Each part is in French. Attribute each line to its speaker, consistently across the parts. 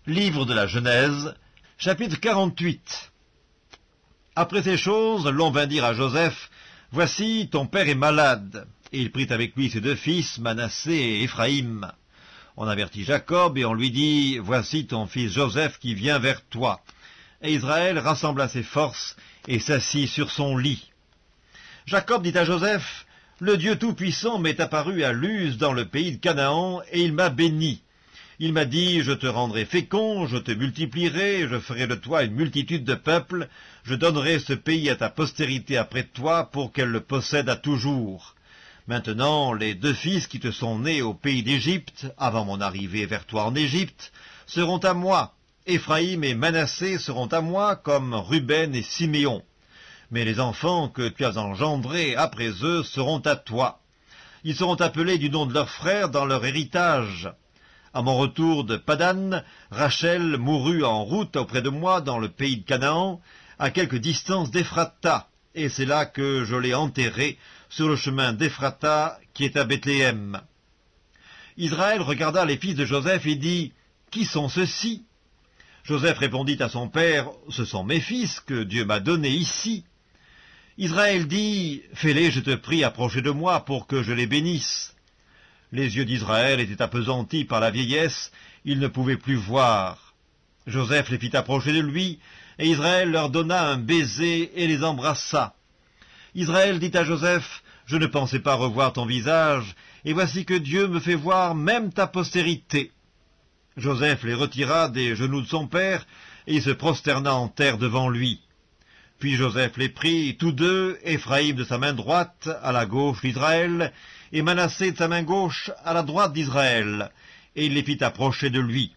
Speaker 1: Livre de la Genèse, chapitre 48. Après ces choses, l'on vint dire à Joseph, « Voici, ton père est malade. » Et il prit avec lui ses deux fils, Manassé et Éphraïm. On avertit Jacob, et on lui dit, « Voici ton fils Joseph qui vient vers toi. » Et Israël rassembla ses forces et s'assit sur son lit. Jacob dit à Joseph, « Le Dieu Tout-Puissant m'est apparu à Luz dans le pays de Canaan, et il m'a béni. Il m'a dit, je te rendrai fécond, je te multiplierai, je ferai de toi une multitude de peuples, je donnerai ce pays à ta postérité après toi pour qu'elle le possède à toujours. Maintenant, les deux fils qui te sont nés au pays d'Égypte, avant mon arrivée vers toi en Égypte, seront à moi. Éphraïm et Manassé seront à moi comme Ruben et Siméon. Mais les enfants que tu as engendrés après eux seront à toi. Ils seront appelés du nom de leurs frères dans leur héritage. À mon retour de Padan, Rachel mourut en route auprès de moi dans le pays de Canaan, à quelque distance d'Ephrata, et c'est là que je l'ai enterrée, sur le chemin d'Ephrata qui est à Bethléem. Israël regarda les fils de Joseph et dit, « Qui sont ceux-ci » Joseph répondit à son père, « Ce sont mes fils que Dieu m'a donnés ici. » Israël dit, « Fais-les, je te prie, approcher de moi pour que je les bénisse. » Les yeux d'Israël étaient appesantis par la vieillesse, ils ne pouvaient plus voir. Joseph les fit approcher de lui, et Israël leur donna un baiser et les embrassa. Israël dit à Joseph, « Je ne pensais pas revoir ton visage, et voici que Dieu me fait voir même ta postérité. » Joseph les retira des genoux de son père, et il se prosterna en terre devant lui. Puis Joseph les prit, tous deux, Éphraïm de sa main droite, à la gauche d'Israël, et Manassé de sa main gauche, à la droite d'Israël, et il les fit approcher de lui.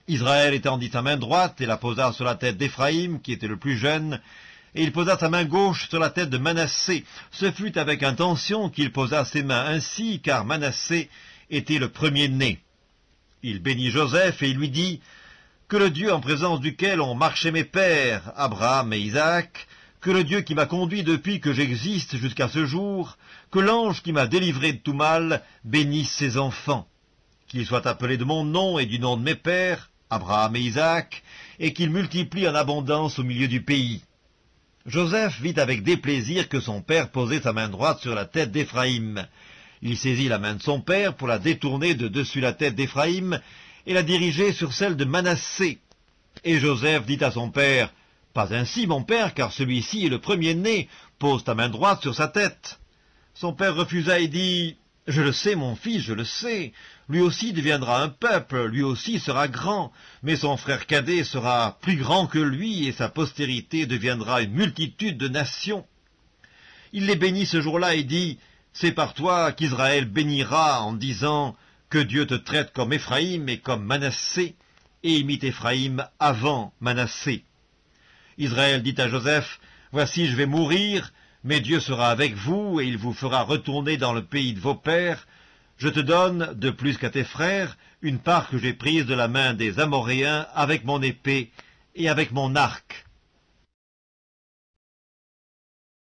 Speaker 1: Israël étendit sa main droite et la posa sur la tête d'Éphraïm, qui était le plus jeune, et il posa sa main gauche sur la tête de Manassé. Ce fut avec intention qu'il posa ses mains ainsi, car Manassé était le premier-né. Il bénit Joseph et il lui dit, « Que le Dieu en présence duquel ont marché mes pères, Abraham et Isaac, que le Dieu qui m'a conduit depuis que j'existe jusqu'à ce jour, que l'ange qui m'a délivré de tout mal bénisse ses enfants, qu'ils soient appelés de mon nom et du nom de mes pères, Abraham et Isaac, et qu'ils multiplient en abondance au milieu du pays. » Joseph vit avec déplaisir que son père posait sa main droite sur la tête d'Éphraïm. Il saisit la main de son père pour la détourner de dessus la tête d'Éphraïm et la diriger sur celle de Manassé. Et Joseph dit à son père, « Pas ainsi, mon père, car celui-ci est le premier-né, pose ta main droite sur sa tête. » Son père refusa et dit, « Je le sais, mon fils, je le sais. Lui aussi deviendra un peuple, lui aussi sera grand, mais son frère cadet sera plus grand que lui, et sa postérité deviendra une multitude de nations. » Il les bénit ce jour-là et dit, « C'est par toi qu'Israël bénira en disant, « Que Dieu te traite comme Éphraïm et comme Manassé, » et il mit Éphraïm avant Manassé. Israël dit à Joseph, « Voici, je vais mourir, mais Dieu sera avec vous, et il vous fera retourner dans le pays de vos pères. Je te donne, de plus qu'à tes frères, une part que j'ai prise de la main des Amoréens avec mon épée et avec mon arc. »